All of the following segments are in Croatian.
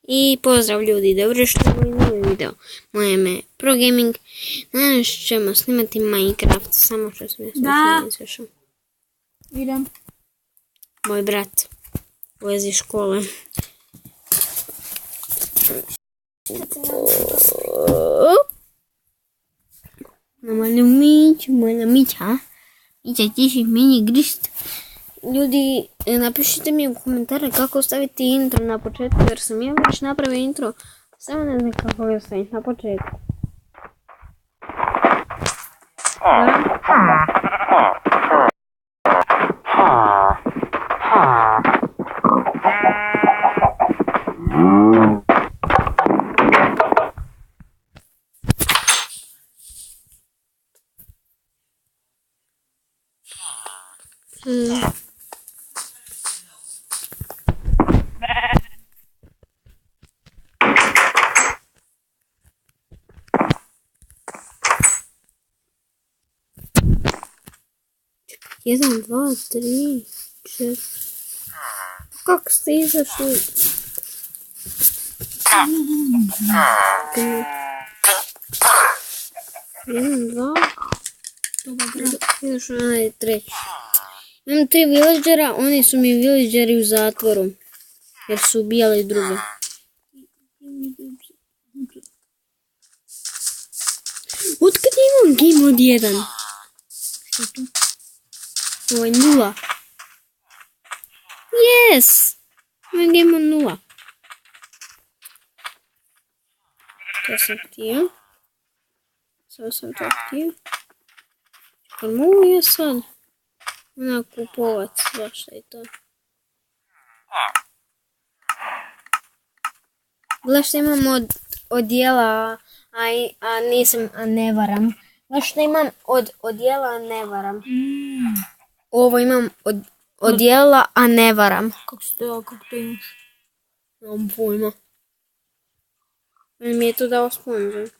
I pozdrav ljudi, dobro što je novi video. Moje ime je ProGaming. Danas ćemo snimati Minecraft, samo što sam ja izašao. Idem. Moj brat ulazi iz škole. Moja Mića, ti si meni grist. Ljudi, napišite mi u komentare kako staviti intro na početku, jer sam ja već napravio intro, samo ne znam kako ga staviti na početku. Jedan, dva, tri, četiri. Kako ste izašli? Jedan, dva. Izašao onaj treći. Imam 3 villagera, oni su mi villageri u zatvoru. Jer su ubijali druge. Otkad imam game od 1? Što je to? Ovo je 0. Yes! Imam game od 0. To sam htio. Sada sam to htio. Kad mogu ja sad kupovat svašta i to. Gledaj što imam od dijela, a ne varam. Gledaj što imam od dijela, a ne varam. Ovo imam od dijela, a ne varam. Kako to imaš? Nemam pojma. Mi je to dao sponžer.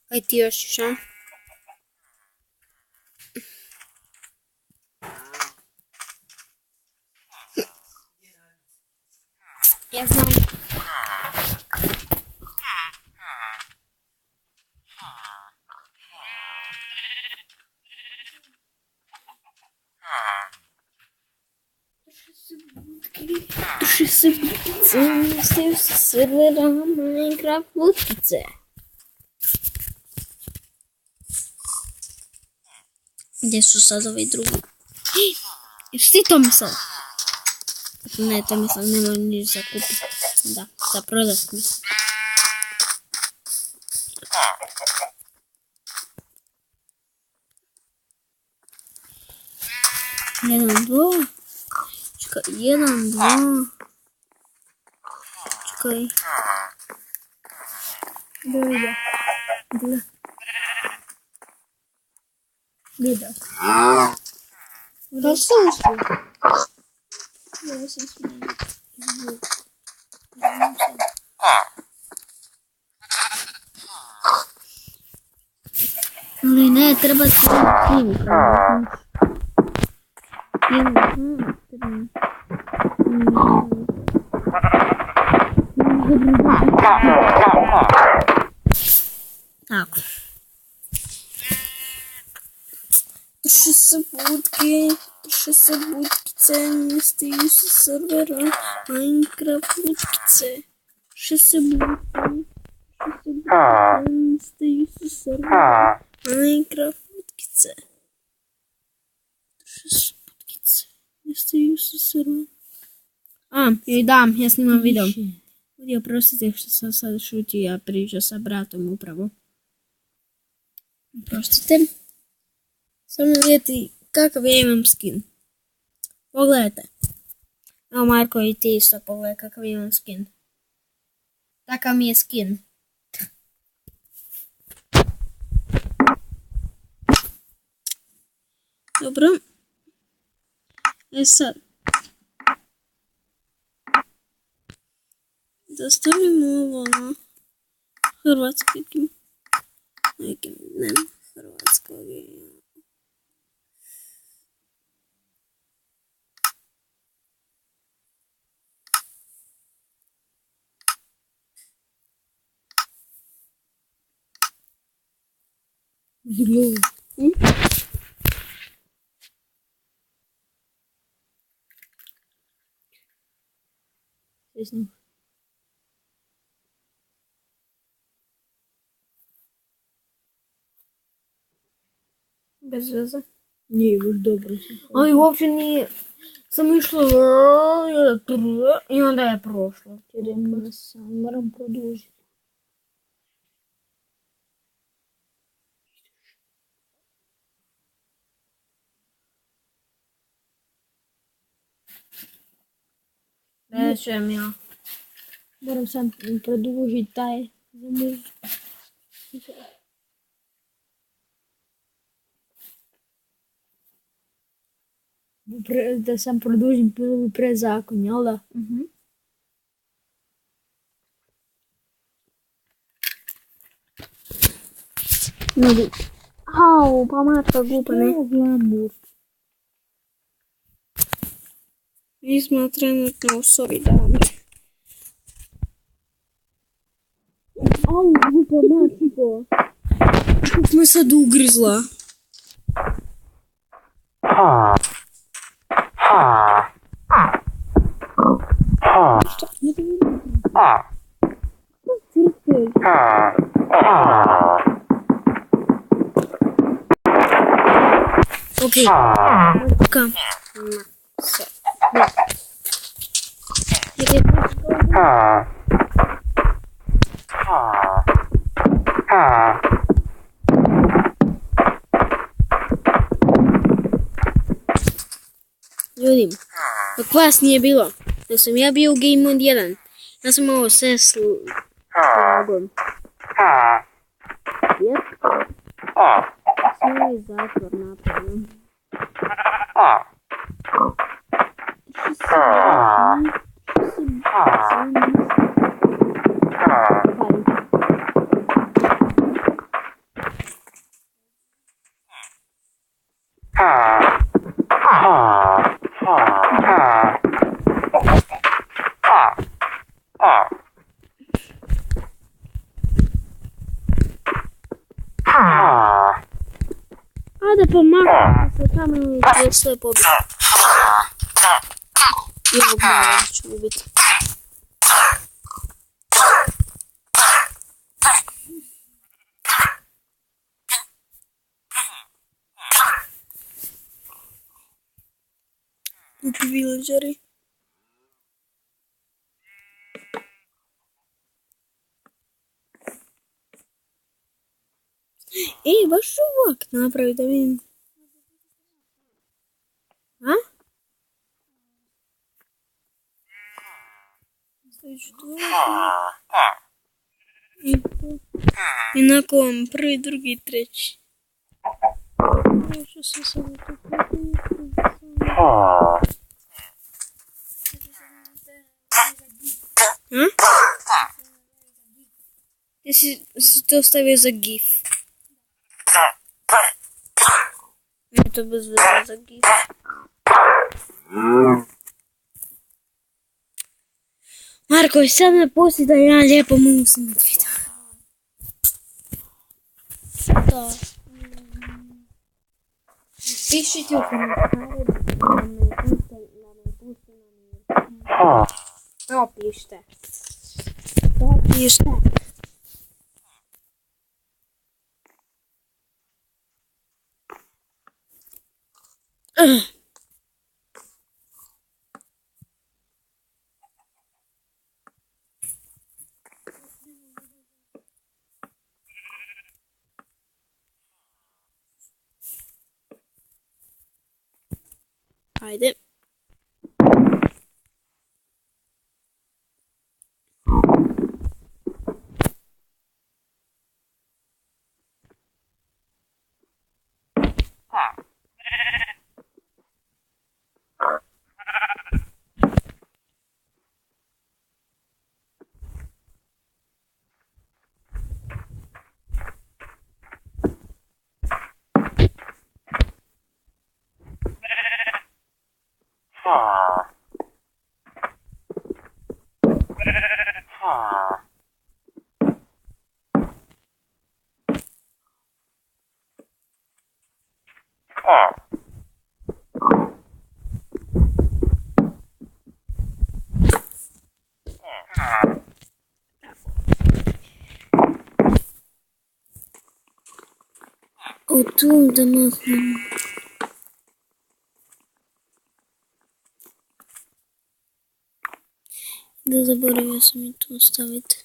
Aj ti još ćeš, a? Ja znam. Duši se butkice, staju se servera Minecraft butkice. Gdje su sad ovi drugi? Jesi ti to mislila? Ne, to mislila, nema niš za kupiti. Da, za prodat mislim. Jedan, dva. Čekaj, jedan, dva. Čekaj. Gledaj. Gledaj. Kako ste ušli? Ja sam smijenio. Ali ne, treba ti tim. Jedan, dva, tri. Tako. Duši se butkice, ne stiju se servera Minecraft butkice. Duši se butkice, ne stiju se servera Minecraft butkice. Duši se butkice, ne stiju se servera. Joj dam, ja snimam video. Ljudi, oprostite što sam sad šutio, ja pričao sa bratom upravo. Oprostite. Samo vidjeti kakav ja imam skin. Pogledajte. Evo Marko i ti isto pogledaj kakav imam skin. Takav mi je skin. Dobro. Sad. Da stavimo ovo na hrvatski. Nekim dnem hrvatskog. Зло. Чесно. Без зв'язку. Ні, ви ж добре. А и вообще не... Саме йшло... И onda je prošlo. Черемна сам. Морам продовжити. Да, чуjem ja. Морам сам продовжити taj замір. Да сам продовжим пилови презаконja, ali da? Ljudi. Au, pa mačka glupa, ne? Što glamur? Mi smo trenutno u sobi dami. Au, glupa mačko. Kako me sad ugrizla? Šta? Ne da vidim. Crte. Okej. Mačka. Jer je mačka... Ljudi, dok vas nije bilo, dok sam ja bio u Game Mode 1, ja sam ovo sve slagom. Jer smo ovaj zatvor napravili. Ajde pomaknite se tamo i je sve pobiti. I ovog malo ću ubiti. Glupi villageri. Baš ću ovak napravi da vidim. A? Stavit ću tu i nakon vam prvi, drugi, treći. Još ću se sad tu Ti si to stavio za gif. Ne, to bez veze za gif. Marko, sad me pusti da ja lijepo mogu snimat video. Da. Pišite u komentare da me pusti na mir. To pišite. To pišite. Haydi. Отут да махнемо. Да заборів я собі тут ставити.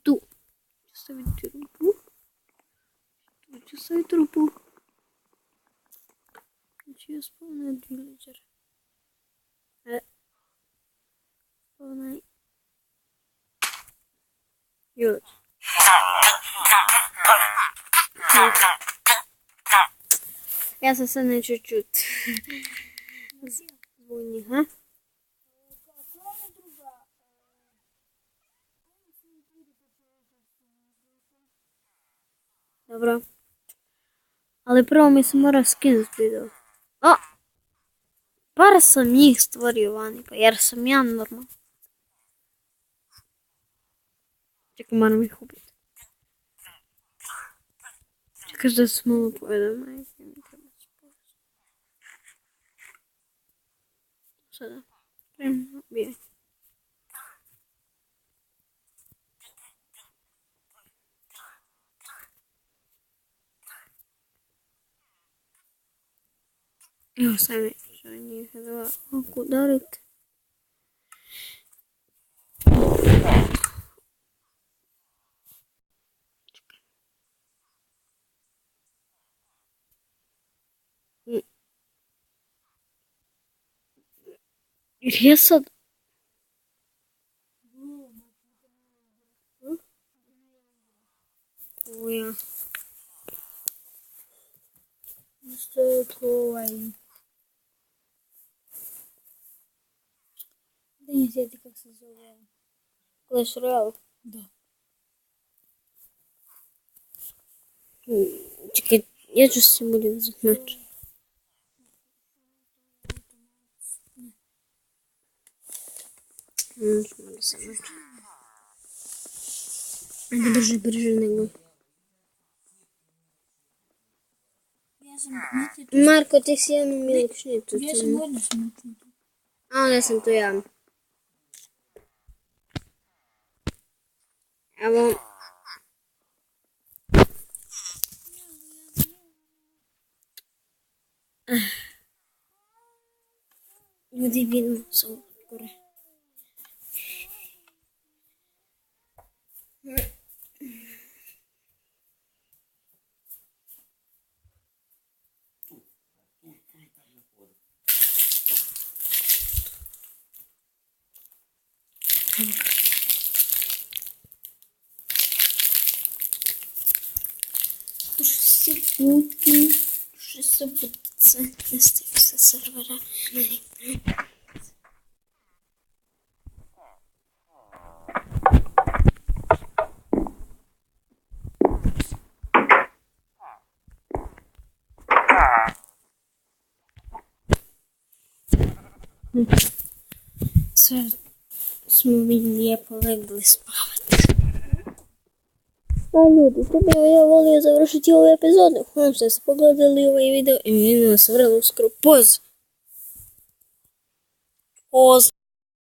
Ту. Ставить трубу. Тут ставить трубу. Сейчас спавнает вилледжер. Спавнай. Вилледж. Я сосана чуть-чуть. Звони, а? Добре. Але право ми само розкинути відео. О! Пара самих створів, Ваника. Я самя норма. Як можемо їх убити. Кожна смола повідомляє. Сюди. Прямо бігай. Його самі, що не хотіла ударити. Резал. Ой. Что такое? Да не знаю, это как создавал. Clash Royale. Да. Чекай, я же симулирую матч. Держи ногу. Марко, ти си имам милични тут. Я съм годна съм. Не съм то я. Evo. Ljudi vidimo samo gore. Секундки. 600 це не стикся сервера. Це смовіння полегли спавати. Люди, тобі я волію завершити його епізод. Хомсе, споглядали його відео і він нас врило скоро. Поз.